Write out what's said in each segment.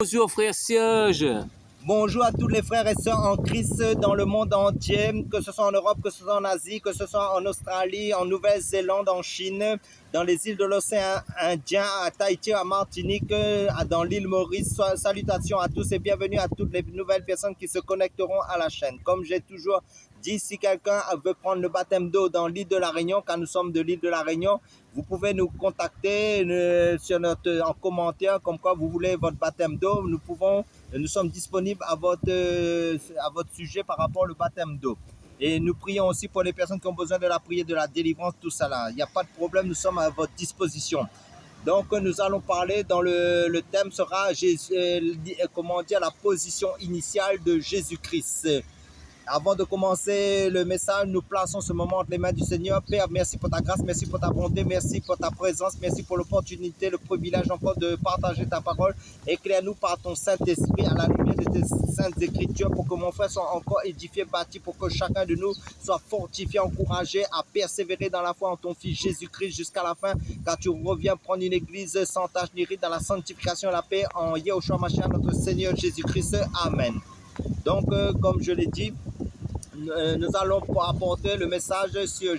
Bonjour frère Serge. Bonjour à tous les frères et sœurs en Christ dans le monde entier, que ce soit en Europe, que ce soit en Asie, que ce soit en Australie, en Nouvelle-Zélande, en Chine, dans les îles de l'océan Indien, à Tahiti, à Martinique, dans l'île Maurice. Salutations à tous et bienvenue à toutes les nouvelles personnes qui se connecteront à la chaîne. Comme j'ai toujours dit, si quelqu'un veut prendre le baptême d'eau dans l'île de la Réunion, car nous sommes de l'île de la Réunion, vous pouvez nous contacter en commentaire comme quoi vous voulez votre baptême d'eau. Nous sommes disponibles à votre sujet par rapport au baptême d'eau. Et nous prions aussi pour les personnes qui ont besoin de la prière, de la délivrance, tout ça là. Il n'y a pas de problème, nous sommes à votre disposition. Donc nous allons parler, dans le thème sera la position initiale de Jésus-Christ. Avant de commencer le message, nous plaçons ce moment entre les mains du Seigneur. Père, merci pour ta grâce, merci pour ta bonté, merci pour ta présence, merci pour l'opportunité, le privilège encore de partager ta parole. Éclaire-nous par ton Saint-Esprit à la lumière de tes saintes écritures pour que mon frère soit encore édifié, bâti, pour que chacun de nous soit fortifié, encouragé à persévérer dans la foi en ton Fils Jésus-Christ jusqu'à la fin, car tu reviens prendre une église sans tache ni ride dans la sanctification et la paix en Yahushua Mashiach, notre Seigneur Jésus-Christ. Amen. Donc, comme je l'ai dit, nous allons apporter le message sur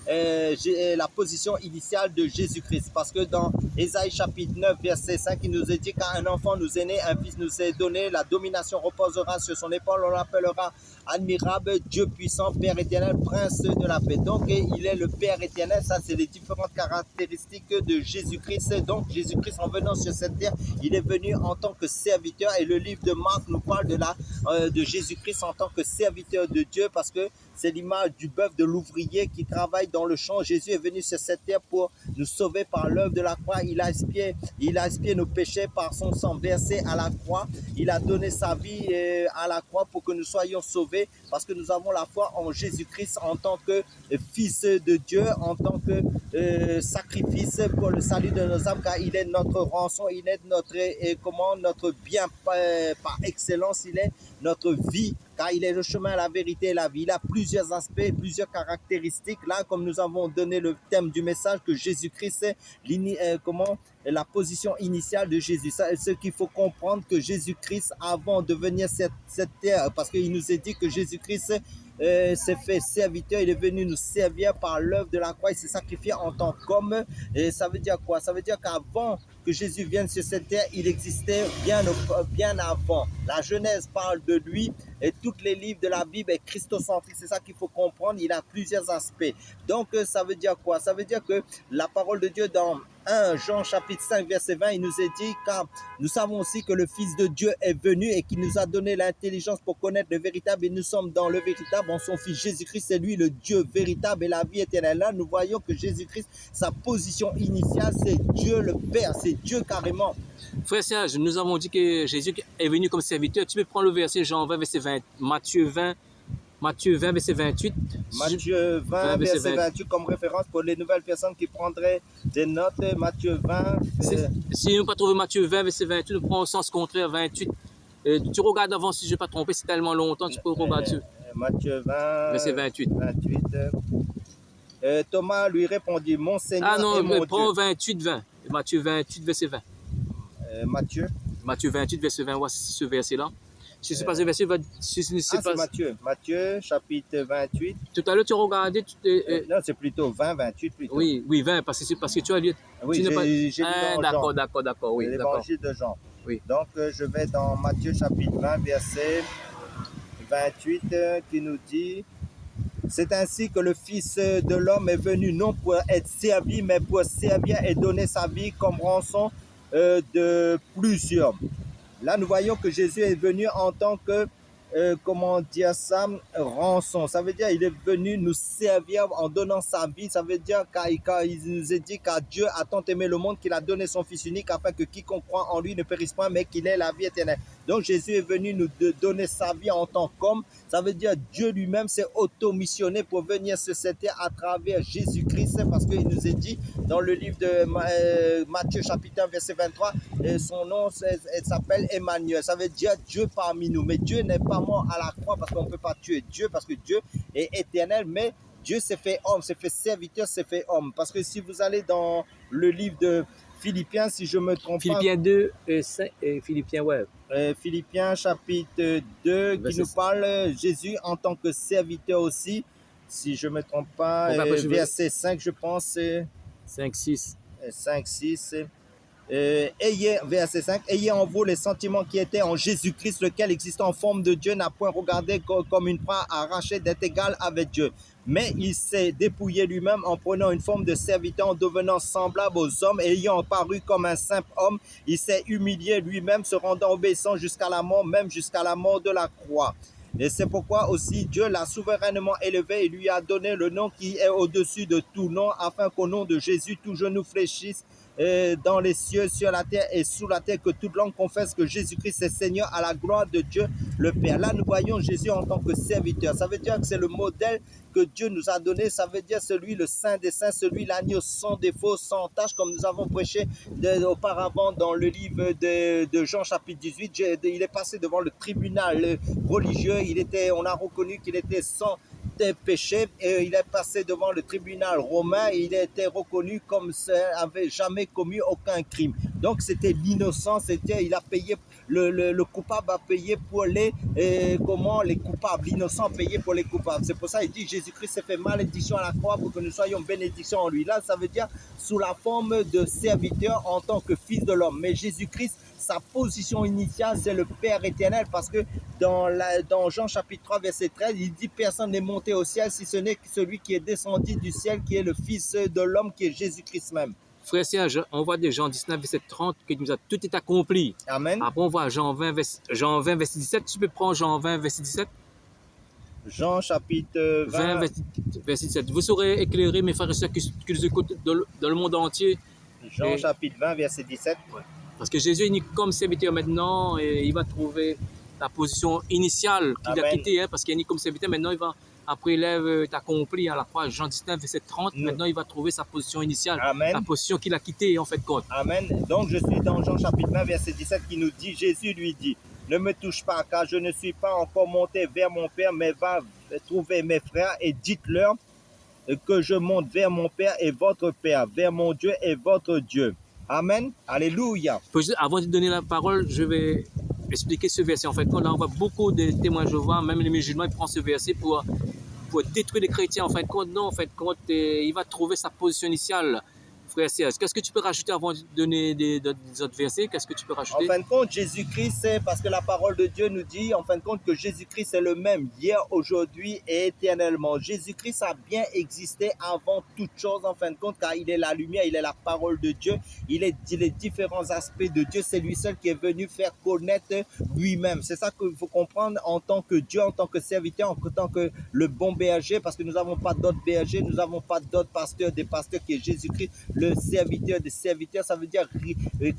la position initiale de Jésus-Christ. Parce que dans Ésaïe chapitre 9, verset 5, il nous est dit qu'un enfant nous est né, un fils nous est donné, la domination reposera sur son épaule, on l'appellera admirable, Dieu puissant, Père éternel, prince de la paix. Donc, il est le Père éternel. Ça, c'est les différentes caractéristiques de Jésus-Christ. Donc, Jésus-Christ, en venant sur cette terre, il est venu en tant que serviteur. Et le livre de Marc nous parle de Jésus-Christ en tant que serviteur de Dieu, parce que c'est l'image du bœuf, de l'ouvrier qui travaille dans le champ. Jésus est venu sur cette terre pour nous sauver par l'œuvre de la croix. Il a expié nos péchés par son sang versé à la croix. Il a donné sa vie à la croix pour que nous soyons sauvés, parce que nous avons la foi en Jésus-Christ en tant que Fils de Dieu, en tant que sacrifice pour le salut de nos âmes, car il est notre rançon, il est notre bien par excellence, il est notre vie, car il est le chemin, la vérité et la vie. Il a plusieurs aspects, plusieurs caractéristiques. Là, comme nous avons donné le thème du message, que Jésus-Christ est la position initiale de Jésus. Ce qu'il faut comprendre, que Jésus-Christ, avant de venir cette terre, parce qu'il nous est dit que Jésus-Christ s'est fait serviteur, il est venu nous servir par l'œuvre de la croix, il s'est sacrifié en tant qu'homme. Et ça veut dire quoi? Ça veut dire qu'avant que Jésus vienne sur cette terre, il existait bien avant. La Genèse parle de lui, et tous les livres de la Bible est christocentrique, c'est ça qu'il faut comprendre, il a plusieurs aspects. Donc ça veut dire quoi? Ça veut dire que la parole de Dieu dans 1 Jean chapitre 5 verset 20, il nous est dit, car nous savons aussi que le Fils de Dieu est venu et qu'il nous a donné l'intelligence pour connaître le véritable, et nous sommes dans le véritable en son Fils Jésus-Christ. C'est lui le Dieu véritable et la vie éternelle. Là, nous voyons que Jésus-Christ, sa position initiale, c'est Dieu le Père, c'est Dieu carrément. Frère Serge, nous avons dit que Jésus est venu comme serviteur. Tu peux prendre le verset Jean 20, verset 20, Matthieu 20, verset 28. Matthieu 20, verset 28 comme référence pour les nouvelles personnes qui prendraient des notes. Matthieu 20. Si nous ne pas trouver Matthieu 20, verset 28, nous prenons au sens contraire 28. Tu regardes avant, si je ne vais pas tromper, c'est tellement longtemps, tu peux regarder. Matthieu 20, verset 28. Thomas lui répondit, mon Seigneur et mon Dieu. Prends 28, 20. Matthieu 28, verset 20. Matthieu 28, verset 20, voici ce verset-là. Si ce n'est pas ce verset, c'est Matthieu, chapitre 28. Tout à l'heure, tu as regardé. Non, c'est plutôt 20, 28 plutôt. Oui, 20, parce que tu as lu. Oui, j'ai lu dans d'accord. Oui, l'évangile de Jean. Oui. Donc, je vais dans Matthieu, chapitre 20, verset 28, qui nous dit: c'est ainsi que le Fils de l'homme est venu, non pour être servi, mais pour servir et donner sa vie comme rançon de plusieurs. Là, nous voyons que Jésus est venu en tant que, rançon. Ça veut dire qu'il est venu nous servir en donnant sa vie. Ça veut dire qu'il nous est dit, car Dieu a tant aimé le monde qu'il a donné son Fils unique, afin que quiconque croit en lui ne périsse pas, mais qu'il ait la vie éternelle. Donc Jésus est venu nous donner sa vie en tant qu'homme. Ça veut dire Dieu lui-même s'est auto-missionné pour venir sur cette terre à travers Jésus-Christ, parce qu'il nous est dit dans le livre de Matthieu chapitre 1 verset 23, son nom s'appelle Emmanuel. Ça veut dire Dieu parmi nous. Mais Dieu n'est pas mort à la croix parce qu'on ne peut pas tuer Dieu, parce que Dieu est éternel, mais Dieu s'est fait homme, s'est fait serviteur, s'est fait homme. Parce que si vous allez dans le livre de Philippiens, si je me trompe pas. Philippiens 2 et 5, et Philippiens, ouais. Philippiens chapitre 2 qui Verset nous parle Jésus en tant que serviteur aussi, si je me trompe pas. Donc après, je vais- Verset 5, je pense. 5, 6. 5, 6. Verset 5, ayez en vous les sentiments qui étaient en Jésus-Christ, lequel existant en forme de Dieu n'a point regardé comme une proie arrachée d'être égal avec Dieu. Mais il s'est dépouillé lui-même en prenant une forme de serviteur, en devenant semblable aux hommes, et ayant paru comme un simple homme, il s'est humilié lui-même, se rendant obéissant jusqu'à la mort, même jusqu'à la mort de la croix. Et c'est pourquoi aussi Dieu l'a souverainement élevé et lui a donné le nom qui est au-dessus de tout nom, afin qu'au nom de Jésus, tout genou fléchisse dans les cieux, sur la terre et sous la terre, que toute langue confesse que Jésus-Christ est Seigneur, à la gloire de Dieu le Père. Là, nous voyons Jésus en tant que serviteur. Ça veut dire que c'est le modèle que Dieu nous a donné. Ça veut dire celui, le Saint des Saints, celui, l'agneau sans défaut, sans tache, comme nous avons prêché auparavant dans le livre de Jean chapitre 18. Il est passé devant le tribunal religieux. On a reconnu qu'il était sans péché, et il est passé devant le tribunal romain et il a été reconnu comme s'il n'avait jamais commis aucun crime. Donc c'était l'innocent, il a payé, le coupable a payé pour les coupables, l'innocent a payé pour les coupables. C'est pour ça qu'il dit Jésus-Christ s'est fait malédiction à la croix pour que nous soyons bénédiction en lui. Là, ça veut dire sous la forme de serviteur en tant que fils de l'homme. Mais Jésus-Christ, sa position initiale, c'est le Père éternel, parce que dans Jean chapitre 3, verset 13, il dit « Personne n'est monté au ciel si ce n'est que celui qui est descendu du ciel, qui est le Fils de l'homme, qui est Jésus-Christ même. » Frère Serge, on voit des Jean 19, verset 30, que nous a tout est accompli. Amen. Après, on voit Jean 20, verset 17. Tu peux prendre Jean 20, verset 17? Jean chapitre 20, verset 17. Vous saurez éclairer mes frères et sœurs qui nous écoutent dans le monde entier. Jean chapitre 20, verset 17. Ouais. Parce que Jésus est né comme serviteur maintenant et il va trouver la position initiale qu'il a quittée, hein, parce qu'il est né comme serviteur. Maintenant, après l'œuvre est accomplie à la croix, Jean 19, verset 30, maintenant il va trouver sa position initiale, Amen. la position qu'il a quittée en fait compte. Amen. Donc je suis dans Jean chapitre 20, verset 17 qui nous dit, Jésus lui dit, ne me touche pas car je ne suis pas encore monté vers mon Père, mais va trouver mes frères et dites-leur que je monte vers mon Père et votre Père, vers mon Dieu et votre Dieu. Amen. Alléluia. Avant de donner la parole, je vais expliquer ce verset. En fait, là, on voit beaucoup de témoins Jéhovah, même les musulmans, ils prennent ce verset pour détruire les chrétiens. En fait, non, en fait, il va trouver sa position initiale. Frère Serge, qu'est-ce que tu peux rajouter avant de donner des autres versets? Qu'est-ce que tu peux rajouter? En fin de compte, Jésus-Christ, c'est parce que la parole de Dieu nous dit, en fin de compte, que Jésus-Christ est le même hier, aujourd'hui et éternellement. Jésus-Christ a bien existé avant toute chose, en fin de compte, car il est la lumière, il est la parole de Dieu, il est les différents aspects de Dieu. C'est lui seul qui est venu faire connaître lui-même. C'est ça qu'il faut comprendre en tant que Dieu, en tant que serviteur, en tant que le bon berger, parce que nous n'avons pas d'autres bergers, nous n'avons pas d'autres pasteurs, des pasteurs qui est Jésus-Christ, le serviteur des serviteurs. Ça veut dire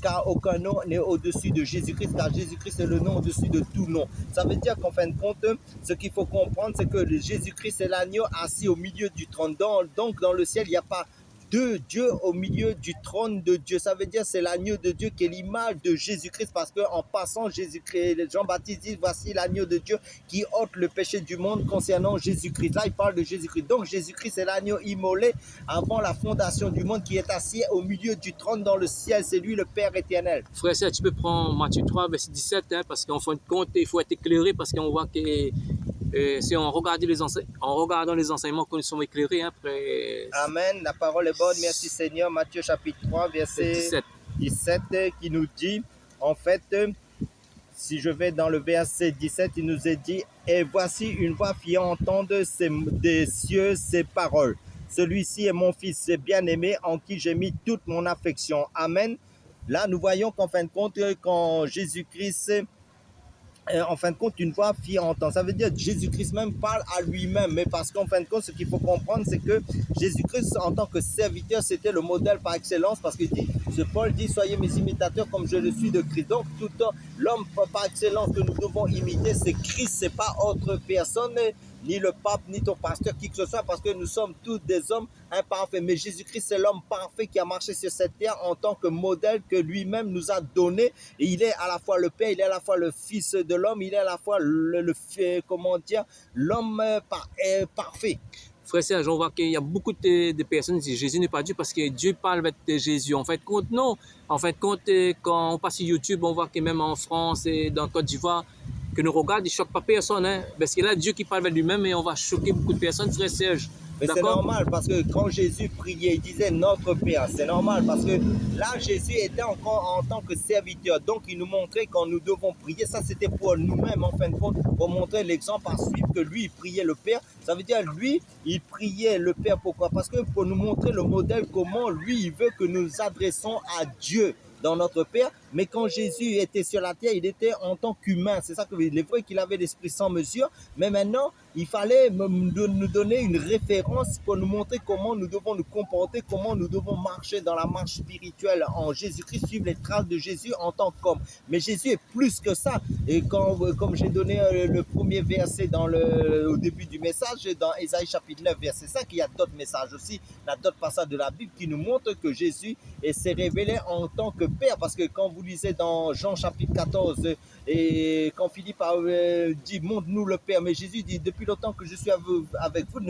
car aucun nom n'est au-dessus de Jésus-Christ, car Jésus-Christ est le nom au-dessus de tout nom. Ça veut dire qu'en fin de compte, ce qu'il faut comprendre, c'est que Jésus-Christ est l'agneau assis au milieu du trône. Donc dans le ciel, il n'y a pas de Dieu au milieu du trône de Dieu. Ça veut dire c'est l'agneau de Dieu qui est l'image de Jésus-Christ, parce qu'en passant, Jean-Baptiste dit, voici l'agneau de Dieu qui ôte le péché du monde concernant Jésus-Christ. Là, il parle de Jésus-Christ. Donc Jésus-Christ est l'agneau immolé avant la fondation du monde, qui est assis au milieu du trône dans le ciel. C'est lui le Père éternel. Frère, tu peux prendre Matthieu 3, verset 17, hein, parce qu'en fin de compte, il faut être éclairé, parce qu'on voit que c'est en regardant les enseignements que nous sommes éclairés. Hein, après... Amen. La parole est bonne. Merci Seigneur. Matthieu chapitre 3, verset 17 qui nous dit, en fait, si je vais dans le verset 17, il nous est dit, et voici une voix fit entendre des cieux ces paroles. Celui-ci est mon fils bien-aimé en qui j'ai mis toute mon affection. Amen. Là, nous voyons qu'en fin de compte, quand Jésus-Christ, en fin de compte, une voix fit entendre. Ça veut dire que Jésus-Christ même parle à lui-même. Mais parce qu'en fin de compte, ce qu'il faut comprendre, c'est que Jésus-Christ, en tant que serviteur, c'était le modèle par excellence. Parce que Paul dit, soyez mes imitateurs comme je le suis de Christ. Donc, tout l'homme par excellence que nous devons imiter, c'est Christ. C'est pas autre personne, ni le pape, ni ton pasteur, qui que ce soit, parce que nous sommes tous des hommes imparfaits. Mais Jésus-Christ, c'est l'homme parfait qui a marché sur cette terre en tant que modèle que lui-même nous a donné. Et il est à la fois le Père, il est à la fois le Fils de l'homme, il est à la fois l'homme parfait. Frère Serge, on voit qu'il y a beaucoup de personnes qui disent Jésus n'est pas Dieu parce que Dieu parle avec Jésus. En fait, compte, non. En fait, compte, quand on passe sur YouTube, on voit que même en France et dans Côte d'Ivoire, que nous regarde, il ne choque pas personne. Hein, parce que là, Dieu qui parle avec lui-même et on va choquer beaucoup de personnes, Frère Serge. Mais c'est normal parce que quand Jésus priait, il disait notre Père. C'est normal parce que là, Jésus était encore en tant que serviteur. Donc, il nous montrait quand nous devons prier. Ça, c'était pour nous-mêmes, en fin de compte, pour montrer l'exemple à suivre que lui, il priait le Père. Ça veut dire, lui, il priait le Père. Pourquoi? Parce que pour nous montrer le modèle, comment lui, il veut que nous nous adressons à Dieu dans notre Père. Mais quand Jésus était sur la terre, il était en tant qu'humain. C'est ça que il est vrai qu'il avait l'esprit sans mesure, mais maintenant, il fallait nous donner une référence pour nous montrer comment nous devons nous comporter, comment nous devons marcher dans la marche spirituelle en Jésus-Christ, suivre les traces de Jésus en tant qu'homme. Mais Jésus est plus que ça. Et comme j'ai donné le premier verset au début du message, dans Ésaïe chapitre 9, verset 5, il y a d'autres messages aussi, il y a d'autres passages de la Bible qui nous montrent que Jésus s'est révélé en tant que Père. Parce que quand vous lisez dans Jean chapitre 14, et quand Philippe a dit montre-nous le Père, mais Jésus dit depuis longtemps que je suis avec vous,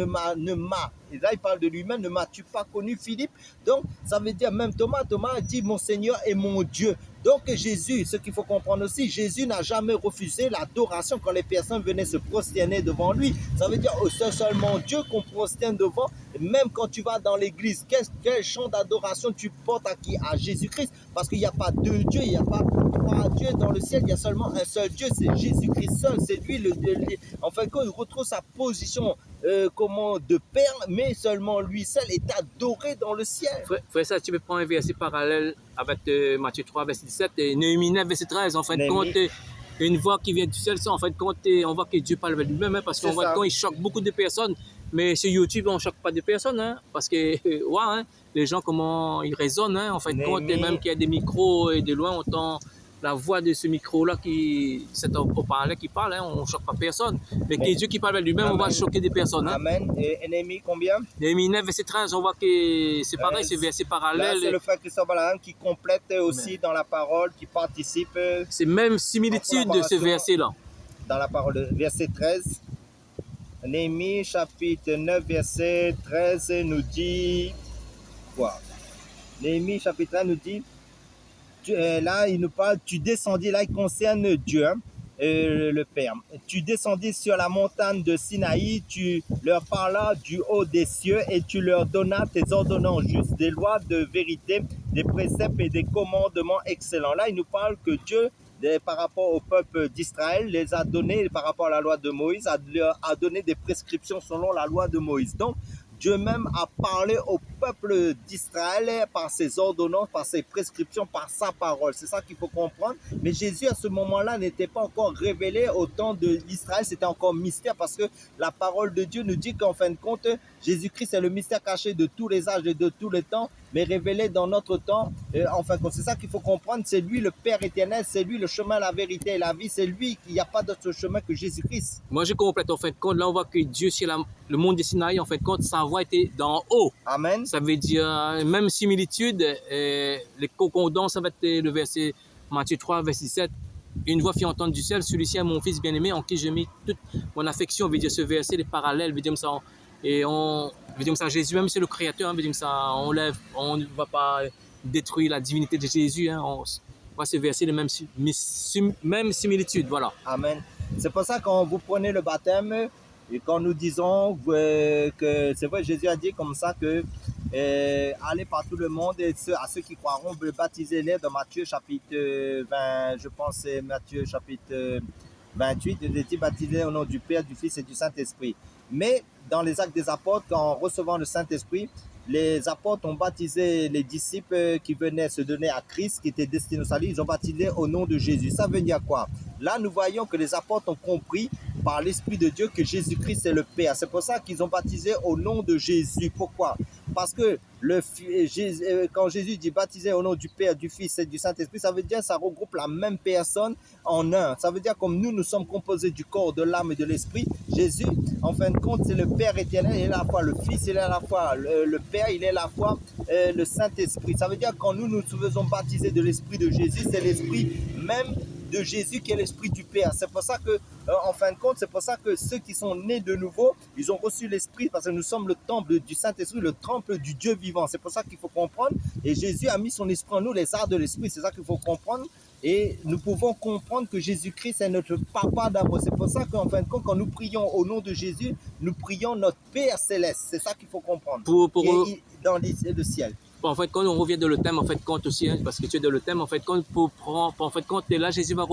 et là il parle de lui-même, ne m'as-tu pas connu, Philippe? Donc ça veut dire même Thomas a dit mon Seigneur et mon Dieu. Donc Jésus, ce qu'il faut comprendre aussi, Jésus n'a jamais refusé l'adoration quand les personnes venaient se prosterner devant lui. Ça veut dire c'est seulement Dieu qu'on prosterne devant. Même quand tu vas dans l'église, quel chant d'adoration tu portes à qui? À Jésus-Christ. Parce qu'il n'y a pas deux dieux, il n'y a pas trois dieux dans le ciel, il y a seulement un seul Dieu, c'est Jésus-Christ seul. C'est lui, enfin, quand il retrouve sa position de père, mais seulement lui seul est adoré dans le ciel. Frère, ça, tu peux prendre un verset parallèle avec Matthieu 3, verset 17, et Néhémie 9, verset 13. En fait, compte, une voix qui vient du ciel, ça, en fait, compte, on voit que Dieu parle avec lui-même, hein, parce qu'on voit quand il choque beaucoup de personnes. Mais sur YouTube, on ne choque pas de personnes, hein, parce que, ouais, hein, les gens, comment ils raisonnent, hein, en fait, compte, même qu'il y a des micros et de loin, on entend la voix de ce micro-là, cet haut-parleur qui parle, hein, on ne choque pas personne. Mais que Dieu qui parle avec lui-même, on va choquer des personnes. Hein. Amen. Et Néhémie, combien? Néhémie 9, verset 13, on voit que c'est pareil, c'est verset parallèle. C'est le frère Christophe Balaam qui complète aussi dans la parole, qui participe. C'est même similitude de ce verset-là. Dans la parole, verset 13. Néhémie chapitre 9, verset 13 nous dit quoi? Néhémie chapitre 13 nous dit, là il nous parle, tu descendis, là il concerne Dieu, hein, le Père. Tu descendis sur la montagne de Sinaï, tu leur parlas du haut des cieux et tu leur donnas tes ordonnances justes, des lois de vérité, des préceptes et des commandements excellents. Là il nous parle que Dieu, par rapport au peuple d'Israël, les a donné, par rapport à la loi de Moïse, a donné des prescriptions selon la loi de Moïse. Donc, Dieu même a parlé au peuple d'Israël par ses ordonnances, par ses prescriptions, par sa parole. C'est ça qu'il faut comprendre. Mais Jésus, à ce moment-là, n'était pas encore révélé au temps d'Israël. C'était encore mystère parce que la parole de Dieu nous dit qu'en fin de compte, Jésus-Christ est le mystère caché de tous les âges et de tous les temps, mais révélé dans notre temps. En fin de compte, c'est ça qu'il faut comprendre. C'est lui le Père éternel, c'est lui le chemin, la vérité et la vie. C'est lui, il n'y a pas d'autre chemin que Jésus-Christ. Moi, je complète en fin de compte. Là, on voit que Dieu, sur le monde de Sinaï, en fin de compte, sa voix était d'en haut. Amen. Ça veut dire, même similitude, les concordants, ça va être le verset Matthieu 3, verset 7. Une voix fit entendre du ciel, celui-ci est mon fils bien-aimé, en qui j'ai mis toute mon affection. Veut dire ce verset, les parallèles, veut dire ça. Et on veut dire ça, Jésus, même c'est le Créateur, veut dire ça, on ne va pas détruire la divinité de Jésus. Hein, on voit ce verset, les mêmes similitudes, voilà. Amen. C'est pour ça quand vous prenez le baptême, et quand nous disons que c'est vrai, Jésus a dit comme ça que allez par tout le monde et à ceux qui croiront, baptisez-les dans Matthieu chapitre 20, je pense c'est Matthieu chapitre 28, il dit baptisez au nom du Père, du Fils et du Saint-Esprit. Mais dans les actes des apôtres, en recevant le Saint-Esprit, les apôtres ont baptisé les disciples qui venaient se donner à Christ, qui étaient destinés au salut, ils ont baptisé au nom de Jésus. Ça veut dire quoi? Là, nous voyons que les apôtres ont compris par l'Esprit de Dieu que Jésus-Christ est le Père. C'est pour ça qu'ils ont baptisé au nom de Jésus. Pourquoi? Parce que quand Jésus dit baptiser au nom du Père, du Fils et du Saint-Esprit, ça veut dire que ça regroupe la même personne en un. Ça veut dire comme nous sommes composés du corps, de l'âme et de l'esprit, Jésus, en fin de compte, c'est le Père éternel, il est à la fois le Fils, il est à la fois le Père, il est à la fois le Saint-Esprit. Ça veut dire que quand nous faisons baptiser de l'Esprit de Jésus, c'est l'Esprit même de Jésus qui est l'Esprit du Père. C'est pour ça que En fin de compte, c'est pour ça que ceux qui sont nés de nouveau, ils ont reçu l'Esprit parce que nous sommes le temple du Saint-Esprit, le temple du Dieu vivant. C'est pour ça qu'il faut comprendre. Et Jésus a mis son esprit en nous, les arts de l'Esprit. C'est ça qu'il faut comprendre. Et nous pouvons comprendre que Jésus-Christ est notre papa d'amour. C'est pour ça qu'en fin de compte, quand nous prions au nom de Jésus, nous prions notre Père céleste. C'est ça qu'il faut comprendre. Pour Dans le ciel. En fait, quand on revient dans le thème, en fait, compte aussi, hein, parce que tu es dans le thème, en fait, quand pour prendre, en fait, quand là, Jésus va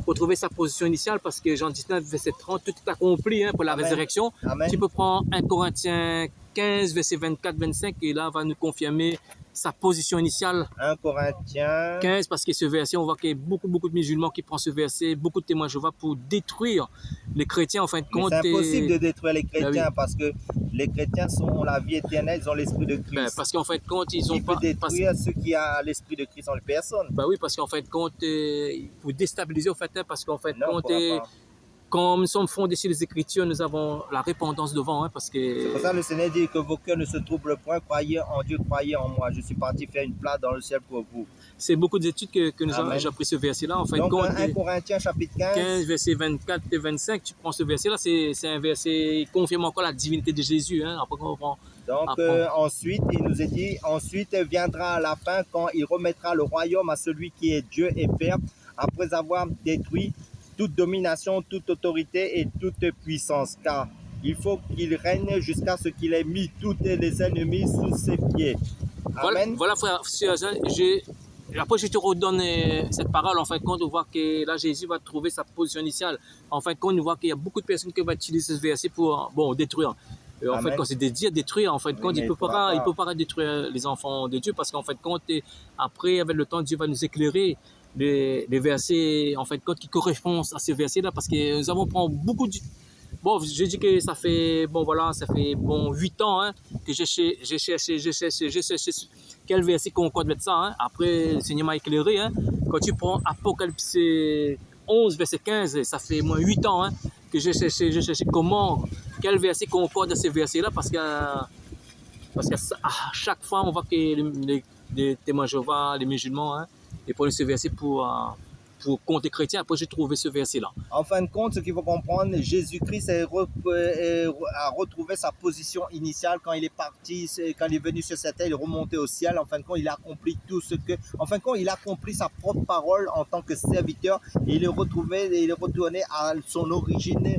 retrouver sa position initiale, parce que Jean 19, verset 30, tout est accompli hein, pour la résurrection. Amen. Tu peux prendre 1 Corinthiens 15, verset 24-25, et là, va nous confirmer sa position initiale. 1 Corinthiens 15, parce que ce verset, on voit qu'il y a beaucoup de musulmans qui prennent ce verset, beaucoup de témoins de Jéhovah pour détruire les chrétiens, en fin de compte. C'est impossible de détruire les chrétiens parce que les chrétiens ont la vie éternelle, ils ont l'esprit de Christ. Parce qu'en fin de compte, ils ont pas... Qui peut détruire ceux qui ont l'esprit de Christ en les personnes. Oui, parce qu'en fin de compte, pour déstabiliser, en fait, parce qu'en fait, quand nous sommes fondés sur les Écritures, nous avons la répondance devant. Hein, parce que... C'est pour ça que le Seigneur dit que vos cœurs ne se troublent point. Croyez en Dieu, croyez en moi. Je suis parti faire une place dans le ciel pour vous. C'est beaucoup d'études que nous avons appris ce verset-là. En fait, donc, 1 Corinthiens chapitre 15, verset 24 et 25, tu prends ce verset-là, c'est un verset qui confirme encore la divinité de Jésus. Hein, après, on prend, donc ensuite, il nous est dit, ensuite viendra à la fin quand il remettra le royaume à celui qui est Dieu et Père, après avoir détruit toute domination, toute autorité et toute puissance, car il faut qu'il règne jusqu'à ce qu'il ait mis tous les ennemis sous ses pieds. Amen. Voilà frère, après je te redonne cette parole, en fin de compte, on voit que là Jésus va trouver sa position initiale. En fin de compte, on voit qu'il y a beaucoup de personnes qui vont utiliser ce verset pour détruire. En fait, quand c'est de dire détruire, en fin de compte, il ne peut pas détruire les enfants de Dieu, parce qu'en fin de compte, après, avec le temps, Dieu va nous éclairer les versets, en fin de compte, qui correspondent à ces versets-là, parce que nous avons pris beaucoup de... Bon, je dis que ça fait, 8 ans hein, que j'ai cherché quel verset concorde avec ça. Hein. Après, le Seigneur m'a éclairé. Hein. Quand tu prends Apocalypse 11, verset 15, ça fait moins 8 ans hein, que j'ai cherché quel verset concorde à ces versets-là, parce qu'à chaque fois, on voit que les témoins de Jéhovah, les musulmans, hein, ils prennent ce verset pour contre les chrétiens. Après, j'ai trouvé ce verset-là. En fin de compte, ce qu'il faut comprendre, Jésus-Christ a retrouvé sa position initiale quand il est parti, quand il est venu sur cette terre, il est remonté au ciel. En fin de compte, il a accompli tout ce que... En fin de compte, il a accompli sa propre parole en tant que serviteur. Et il est retourné à son origine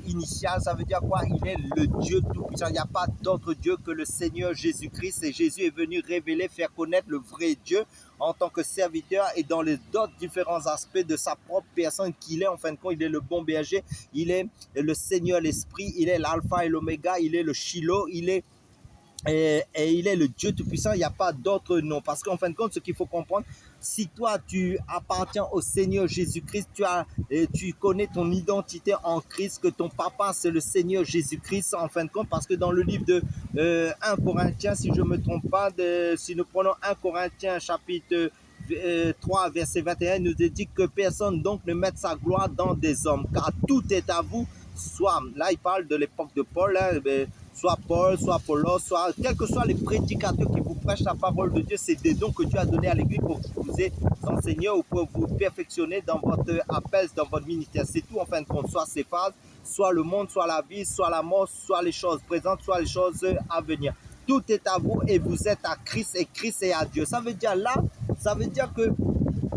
initiale. Ça veut dire quoi? Il est le Dieu tout-puissant. Il n'y a pas d'autre Dieu que le Seigneur Jésus-Christ. Et Jésus est venu révéler, faire connaître le vrai Dieu en tant que serviteur et dans les d'autres différents aspects de sa propre personne qu'il est. En fin de compte, il est le bon berger, il est le Seigneur l'Esprit, il est l'alpha et l'oméga, il est le Shiloh, il est le Dieu tout-puissant. Il n'y a pas d'autre nom, parce qu'en fin de compte, ce qu'il faut comprendre, si toi tu appartiens au Seigneur Jésus-Christ, tu connais ton identité en Christ, que ton papa c'est le Seigneur Jésus-Christ, en fin de compte, parce que dans le livre de 1 Corinthiens, si je ne me trompe pas, si nous prenons 1 Corinthiens chapitre 3 verset 21, il nous dit que personne donc ne mette sa gloire dans des hommes, car tout est à vous, soit, là il parle de l'époque de Paul, hein, soit Paul, soit Apollos, soit quels que soient les prédicateurs qui vous prêchent la parole de Dieu, c'est des dons que Dieu a donnés à l'Église pour vous enseigner ou pour vous perfectionner dans votre appel, dans votre ministère. C'est tout en fin de compte, soit ces phases, soit le monde, soit la vie, soit la mort, soit les choses présentes, soit les choses à venir. Tout est à vous et vous êtes à Christ et Christ est à Dieu. Ça veut dire là, ça veut dire que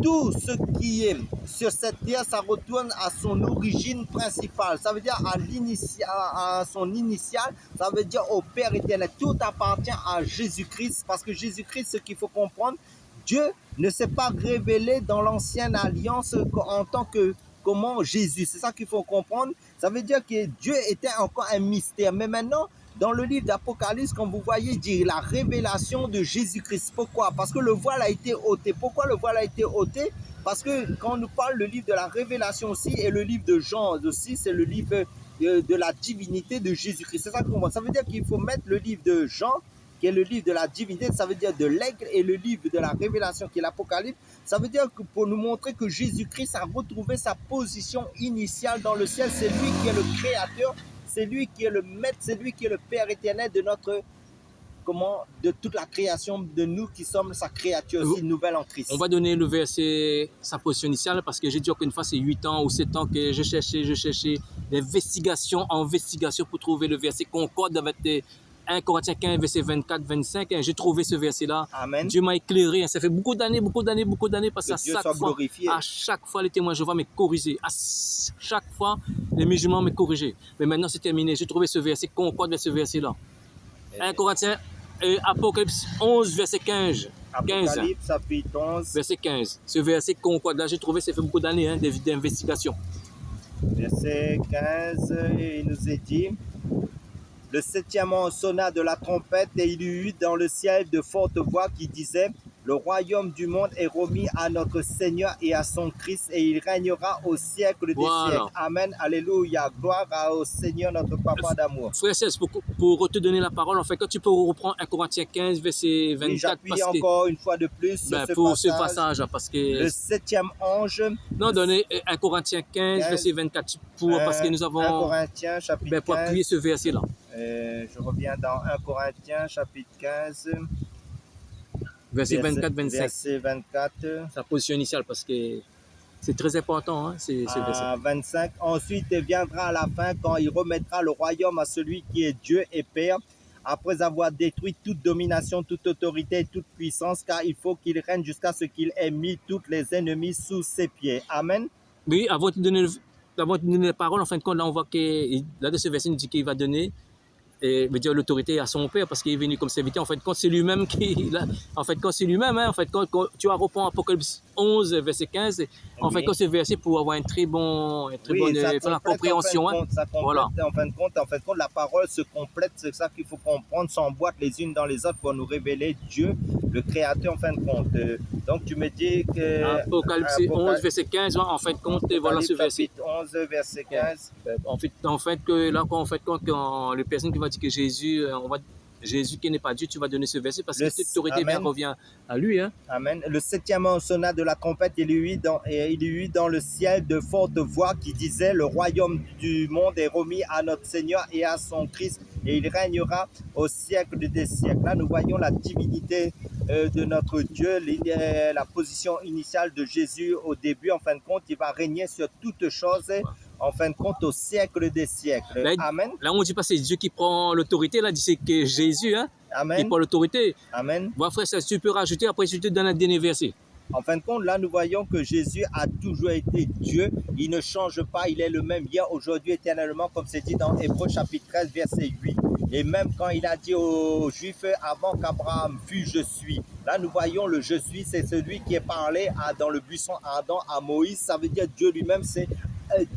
tout ce qui est sur cette terre, ça retourne à son origine principale. Ça veut dire à son initial, ça veut dire au Père éternel. Tout appartient à Jésus-Christ, parce que Jésus-Christ, ce qu'il faut comprendre, Dieu ne s'est pas révélé dans l'ancienne alliance en tant que comment Jésus. C'est ça qu'il faut comprendre. Ça veut dire que Dieu était encore un mystère. Mais maintenant, dans le livre d'Apocalypse, quand vous voyez dire la révélation de Jésus-Christ. Pourquoi? Parce que le voile a été ôté. Pourquoi le voile a été ôté? Parce que quand on nous parle le livre de la révélation aussi, et le livre de Jean aussi, c'est le livre de la divinité de Jésus-Christ. C'est ça qu'on voit. Ça veut dire qu'il faut mettre le livre de Jean, qui est le livre de la divinité, ça veut dire de l'aigle, et le livre de la révélation, qui est l'Apocalypse. Ça veut dire que pour nous montrer que Jésus-Christ a retrouvé sa position initiale dans le ciel. C'est lui qui est le créateur. C'est lui qui est le maître, c'est lui qui est le Père éternel de notre de toute la création de nous qui sommes sa créature aussi nouvelle en Christ. On va donner le verset, sa position initiale, parce que j'ai dit qu'une fois, c'est 8 ans ou 7 ans que je cherchais d'investigation en investigation pour trouver le verset concorde avec 1 Corinthiens 15, verset 24-25. J'ai trouvé ce verset-là. Amen. Dieu m'a éclairé. Ça fait beaucoup d'années, parce Que Dieu qu'à soit chaque fois, glorifié. à chaque fois, les témoins de Jéhovah m'ont corrigé. À chaque fois, les musulmans m'ont corrigé. Mais maintenant, c'est terminé. J'ai trouvé ce verset concorde avec ce verset-là. 1 Corinthiens, Apocalypse 11, verset 15. Apocalypse, chapitre 11, Verset 15. Ce verset concorde là, j'ai trouvé, ça fait beaucoup d'années d'investigation. verset 15, et il nous est dit: le 7e ange sonna de la trompette, et il y eut dans le ciel de fortes voix qui disaient: le royaume du monde est remis à notre Seigneur et à son Christ, et il régnera au siècle des siècles. Amen, alléluia, gloire au Seigneur notre Papa d'amour. Frère Cesse, pour te donner la parole, en fait, quand tu peux reprendre 1 Corinthiens 15, verset 24, oui, j'appuie encore une fois de plus sur ce passage, parce que le 7e ange. Non, donnez 1 Corinthiens 15, verset 24, parce que nous avons 1 Corinthiens, chapitre pour appuyer ce verset-là. Je reviens dans 1 Corinthiens, chapitre 15. Verset 24-25. Verset 24. Sa position initiale, parce que c'est très important, ce verset. 25. Ensuite viendra à la fin, quand il remettra le royaume à celui qui est Dieu et Père, après avoir détruit toute domination, toute autorité et toute puissance, car il faut qu'il règne jusqu'à ce qu'il ait mis tous les ennemis sous ses pieds. Amen. Oui, avant de donner la parole, en fin de compte, là, on voit que là, de ce verset, il dit qu'il va donner veut dire l'autorité à son père, parce qu'il est venu comme serviteur. En fait, quand c'est lui-même quand tu vas reprendre Apocalypse 11, verset 15, en fait, quand ce verset pour avoir une très bonne compréhension. Voilà. En fin de compte, la parole se complète, c'est ça qu'il faut comprendre, s'emboîte les unes dans les autres pour nous révéler Dieu, le Créateur, en fin de compte. Donc, tu me dis que... Apocalypse 11, verset 15, en fin de compte, voilà ce verset. 11, verset 15. En fait, que là, en fait, quand les personnes qui vont dire que Jésus qui n'est pas Dieu, tu vas donner ce verset, parce que cette autorité revient à lui. Hein. Amen. Le 7e ange sonna de la trompette, il y eut dans le ciel de fortes voix qui disaient: le royaume du monde est remis à notre Seigneur et à son Christ, et il régnera au siècle des siècles. Là, nous voyons la divinité de notre Dieu, la position initiale de Jésus au début. En fin de compte, il va régner sur toutes choses. En fin de compte, au siècle des siècles. Là, amen. Là, on dit pas c'est Dieu qui prend l'autorité. Là, c'est que Jésus, hein, amen, qui prend l'autorité. Amen. Bon, frère, ça, tu peux rajouter, après je te donne un dernier verset. En fin de compte, là, nous voyons que Jésus a toujours été Dieu. Il ne change pas. Il est le même hier, aujourd'hui, éternellement, comme c'est dit dans Hébreux chapitre 13, verset 8. Et même quand il a dit aux Juifs: avant qu'Abraham fût, je suis. Là, nous voyons le je suis, c'est celui qui est parlé dans le buisson Adam à Moïse. Ça veut dire Dieu lui-même, c'est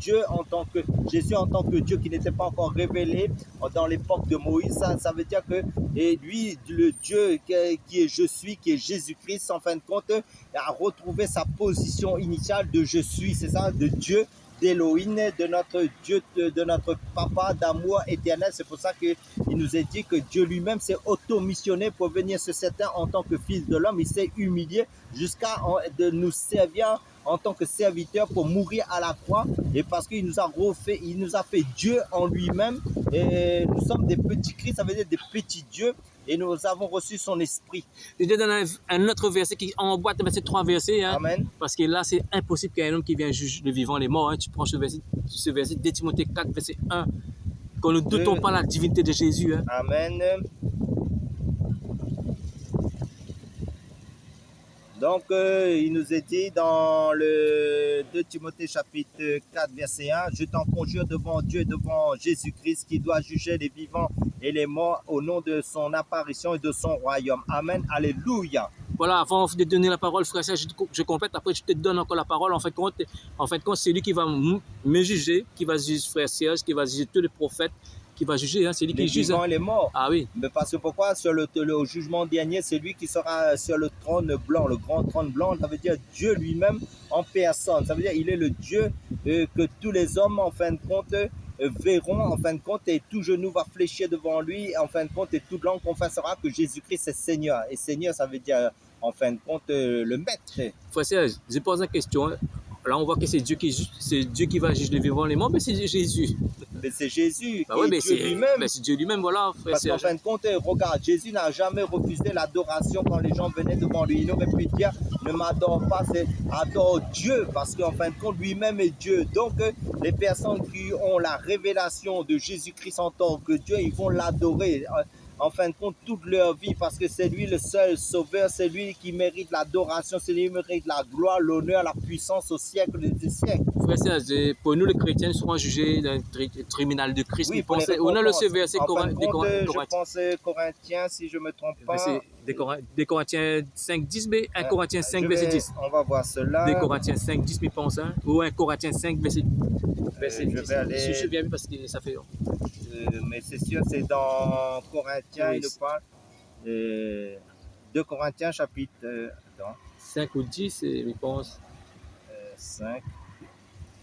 Dieu en tant que Jésus en tant que Dieu qui n'était pas encore révélé dans l'époque de Moïse. Ça veut dire que lui, le Dieu qui est je suis, qui est Jésus-Christ, en fin de compte, a retrouvé sa position initiale de je suis, c'est ça, de Dieu, d'Élohim, de notre Dieu, de notre Papa d'amour éternel. C'est pour ça qu'il nous est dit que Dieu lui-même s'est auto-missionné pour venir sur cette terre en tant que fils de l'homme. Il s'est humilié jusqu'à de nous servir en tant que serviteur pour mourir à la croix, et parce qu'il nous a refait, il nous a fait Dieu en lui-même, et nous sommes des petits Christ, ça veut dire des petits dieux, et nous avons reçu son esprit. Je te donne un autre verset qui emboîte ces 3 versets, hein, amen, parce que là c'est impossible qu'il y ait un homme qui vient juger le vivant, les morts. Hein. Tu prends ce verset 2 Timothée 4, verset 1, qu'on ne doutons pas la divinité de Jésus. Hein. Amen. Donc, il nous est dit dans le 2 Timothée chapitre 4, verset 1, « Je t'en conjure devant Dieu et devant Jésus-Christ qui doit juger les vivants et les morts au nom de son apparition et de son royaume. » Amen. Alléluia. Voilà, avant de donner la parole, frère, je complète, après je te donne encore la parole. En fait, c'est lui qui va me juger, qui va juger frère Serge, qui va juger tous les prophètes, qui va juger, hein, c'est lui qui juge. Les vivants et les morts. Ah oui. Mais parce que pourquoi sur le jugement dernier, c'est lui qui sera sur le trône blanc, le grand trône blanc, ça veut dire Dieu lui-même en personne. Ça veut dire il est le Dieu que tous les hommes, en fin de compte, verront, en fin de compte, et tout genou va fléchir devant lui, en fin de compte, et toute langue confessera que Jésus-Christ est Seigneur. Et Seigneur, ça veut dire, en fin de compte, le maître. Frère Serge, je pose une question. Là, on voit que c'est Dieu qui va juger les vivants et les morts, mais c'est Jésus. Mais c'est Jésus Bah qui ouais, est Dieu lui-même. c'est Dieu lui-même, voilà, frère. Parce qu'en fin de compte, regarde, Jésus n'a jamais refusé l'adoration quand les gens venaient devant lui. Il aurait pu dire, ne m'adore pas, c'est adore Dieu, parce qu'en fin de compte, lui-même est Dieu. Donc, les personnes qui ont la révélation de Jésus-Christ en tant que Dieu, ils vont l'adorer. En fin de compte, toute leur vie, parce que c'est lui le seul sauveur, c'est lui qui mérite l'adoration, c'est lui qui mérite la gloire, l'honneur, la puissance au siècle des siècles. Frère, pour nous les chrétiens, nous serons jugés dans le tribunal de Christ. Oui, On a le ce verset je pense Corinthiens, si je ne me trompe pas. Des Corinthiens 5, 10, mais 1 Corinthiens 5, verset 10. On va voir cela. Des Corinthiens 5, 10, mais pense, hein, ou 1 Corinthiens 5, verset 10. Je vais aller... Je suis bien vu parce que ça fait... mais c'est sûr, c'est dans Corinthiens, Oui. il nous parle. 2 Corinthiens, chapitre 5 ou 10, je pense. 5.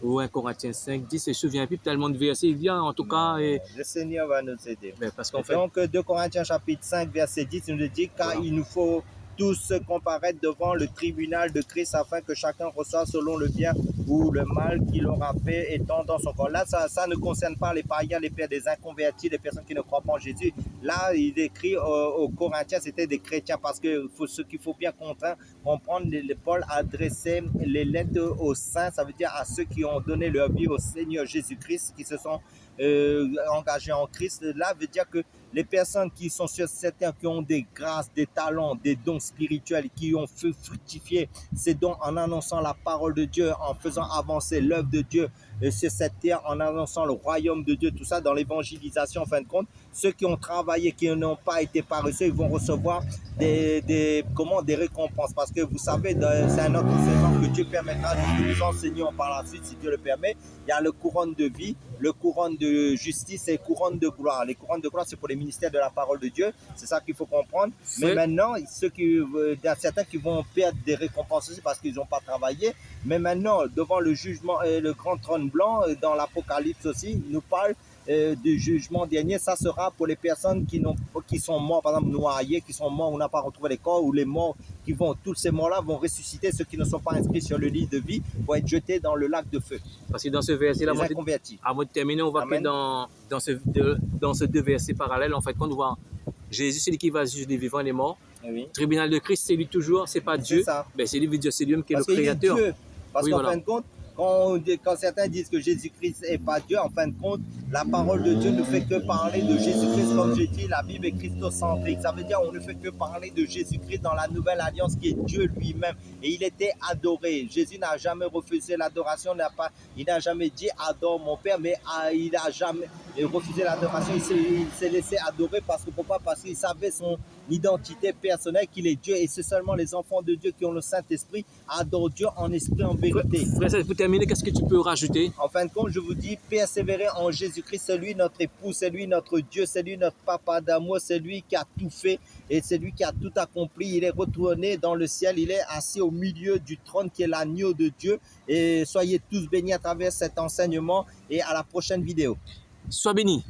Ou 1 Corinthiens 5, 10, je me souviens plus tellement de versets. Il vient en tout cas. Et... Le Seigneur va nous aider. Parce qu'en fait... Donc, 2 Corinthiens, chapitre 5, verset 10, il nous dit car voilà. Il nous faut tous comparaître devant le tribunal de Christ afin que chacun reçoive selon le bien ou le mal qu'il aura fait étant dans son corps. Là, ça ne concerne pas les païens, les pères des inconvertis, les personnes qui ne croient pas en Jésus. Là, il écrit aux Corinthiens, c'était des chrétiens parce que ce qu'il faut bien comprendre, Paul adressait les lettres aux saints, ça veut dire à ceux qui ont donné leur vie au Seigneur Jésus-Christ, qui se sont engagés en Christ. Là, veut dire que les personnes qui sont sur cette terre, qui ont des grâces, des talents, des dons spirituels, qui ont fait fructifier ces dons en annonçant la parole de Dieu, en faisant avancer l'œuvre de Dieu sur cette terre, en annonçant le royaume de Dieu, tout ça dans l'évangélisation, en fin de compte, ceux qui ont travaillé, qui n'ont pas été paresseux, ils vont recevoir des récompenses. Parce que vous savez, c'est un autre enseignement que Dieu permettra de nous enseigner par la suite, si Dieu le permet. Il y a le couronne de vie, le couronne de justice et le couronne de gloire. Les couronnes de gloire, c'est pour les ministères de la parole de Dieu. C'est ça qu'il faut comprendre. Mais maintenant, il y a certains qui vont perdre des récompenses aussi parce qu'ils n'ont pas travaillé. Mais maintenant, devant le jugement, le grand trône blanc, dans l'Apocalypse aussi, il nous parle du jugement dernier. Ça sera pour les personnes qui sont morts, par exemple noyés, qui sont morts, on n'a pas retrouvé les corps, ou les morts qui vont, tous ces morts-là vont ressusciter. Ceux qui ne sont pas inscrits sur le livre de vie vont être jetés dans le lac de feu. Parce que dans ce verset-là, avant de terminer, on voit que dans ces deux versets parallèles, en fait, quand on voit Jésus, c'est lui qui va juger les vivants et les morts. Oui. Tribunal de Christ, c'est lui toujours, c'est pas Dieu, mais c'est lui, c'est lui-même qui est le créateur. Parce qu'en fin de compte, quand certains disent que Jésus-Christ n'est pas Dieu, en fin de compte, la parole de Dieu ne fait que parler de Jésus-Christ. Comme je dis, la Bible est christocentrique. Ça veut dire qu'on ne fait que parler de Jésus-Christ dans la nouvelle alliance qui est Dieu lui-même. Et il était adoré. Jésus n'a jamais refusé l'adoration. Il n'a jamais dit « adore mon Père », mais il n'a jamais refusé l'adoration. Il s'est laissé adorer pourquoi? Parce qu'il savait son identité personnelle, qu'il est Dieu. Et c'est seulement les enfants de Dieu qui ont le Saint-Esprit adorent Dieu en esprit, en vérité. Frère, pour terminer, qu'est-ce que tu peux rajouter? En fin de compte, je vous dis, persévérer en Jésus-Christ, c'est lui notre époux, c'est lui notre Dieu, c'est lui notre papa d'amour, c'est lui qui a tout fait et c'est lui qui a tout accompli. Il est retourné dans le ciel, il est assis au milieu du trône qui est l'agneau de Dieu. Et soyez tous bénis à travers cet enseignement et à la prochaine vidéo. Sois béni.